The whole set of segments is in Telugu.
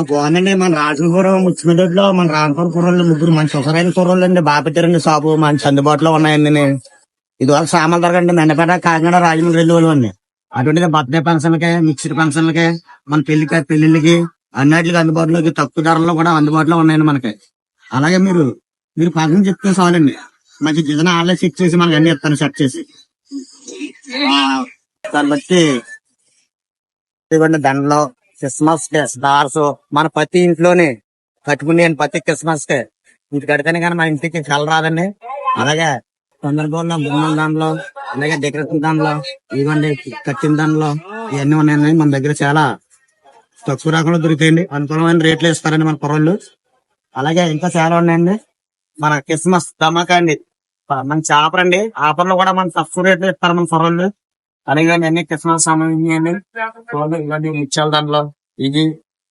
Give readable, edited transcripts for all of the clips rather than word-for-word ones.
బాగుందండి. మన రాజుపురం ముచ్చిమిదొడ్లో మన రామపురం కుర్రోళ్ళు ముగ్గురు మంచి ఒకరైన కుర్రోళ్ళు అండి. బాగా పెట్టారండి షాపు. మంచి అందుబాటులో ఉన్నాయండి. ఇది వరకు సామాన్లు దొరకండి. మెండపేట, కాకినాడ, రాజమండ్రి వెళ్ళి వాళ్ళు. అటువంటిది బర్త్డే ఫంక్షన్లకి, మిక్స్డ్ ఫంక్షన్లకి, మన పెళ్లిళ్ళకి అన్నిటికి అందుబాటులోకి తక్కువ ధరల్లో కూడా అందుబాటులో ఉన్నాయండి మనకి. అలాగే మీరు ఫంక్షన్ చెప్తే చాలండి. మంచి డిజైన్ ఆన్లైన్ సెట్ చేసి మనకి అన్ని ఇస్తాను సెట్ చేసి. దాన్ని బట్టి ఇదిగోండి దండలు, క్రిస్మస్ కే స్టార్స్ మన ప్రతి ఇంట్లోనే కట్టుకునే ప్రతి క్రిస్మస్ కే ఇంటి కడితేనే కానీ మన ఇంటికి కల రాదండి. అలాగే సందర్భంలో బొమ్మల దానిలో, అలాగే డెకరేషన్ దానిలో, ఇవ్వండి కట్టిన దానిలో ఇవన్నీ ఉన్నాయండి. మన దగ్గర చాలా తక్కువ రకంలో దొరుకుతాయండి. అనుకూలమైన రేట్లు ఇస్తారండి మన కుర్రోళ్ళు. అలాగే ఇంకా చాలా ఉన్నాయండి. మన క్రిస్మస్ ధమాకా అండి. మంచి ఆఫర్ అండి. ఆఫర్లు కూడా మన తక్కువ రేట్లు ఇస్తారు మన కుర్రోళ్ళు. అలాగే అన్ని క్రిస్మస్ సంబంధించి ఇవన్నీ ముత్యాల దాంట్లో ఇది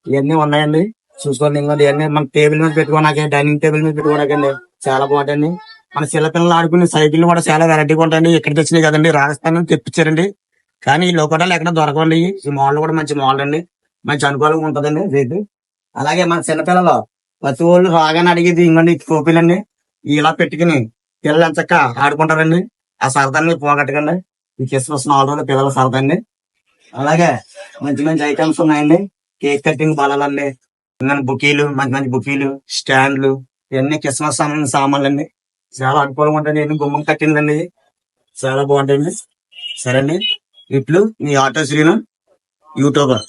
ఇవన్నీ ఉన్నాయండి. చూసుకోండి. ఇంకోటి ఇవన్నీ మన టేబుల్ మీద పెట్టుకోనాకే, డైనింగ్ టేబుల్ మీద పెట్టుకోనాకండి. చాలా బాగుంటాయండి. మన చిన్నపిల్లలు ఆడుకునే సైకిల్ కూడా చాలా వెరైటీగా ఉంటాయండి. ఎక్కడ తెచ్చినాయి కదండి, రాజస్థాన్ నుంచి తెప్పించారండి. కానీ ఈ లోకటాలు ఎక్కడ దొరకండి. ఈ మోడల్ కూడా మంచి మోడల్ అండి. మంచి అనుకూలంగా ఉంటదండి రేటు. అలాగే మన చిన్నపిల్లలు ప్రతి వాళ్ళు రాగానే అడిగేది ఇంకోండి టోపీలండి. ఇలా పెట్టుకుని పిల్లలు ఎంచక్క ఆడుకుంటారండి. ఆ సరదాన్ని పోగొట్టకండి. ఈ క్రిస్మస్ 4 రోజులు పిల్లల సరదా అండి. అలాగే మంచి మంచి ఐటమ్స్ ఉన్నాయండి. కేక్ కటింగ్ బలాలండి, బుకీలు, మంచి మంచి బుకీలు, స్టాండ్లు, ఇవన్నీ క్రిస్మస్ సంబంధించిన సామాన్లు అండి. చాలా అనుకూలంగా ఉంటాయండి. గుమ్మం కట్టిందండి, చాలా బాగుంటాయండి. సరే అండి. ఇట్లు మీ ఆటో శ్రీను, యూట్యూబర్.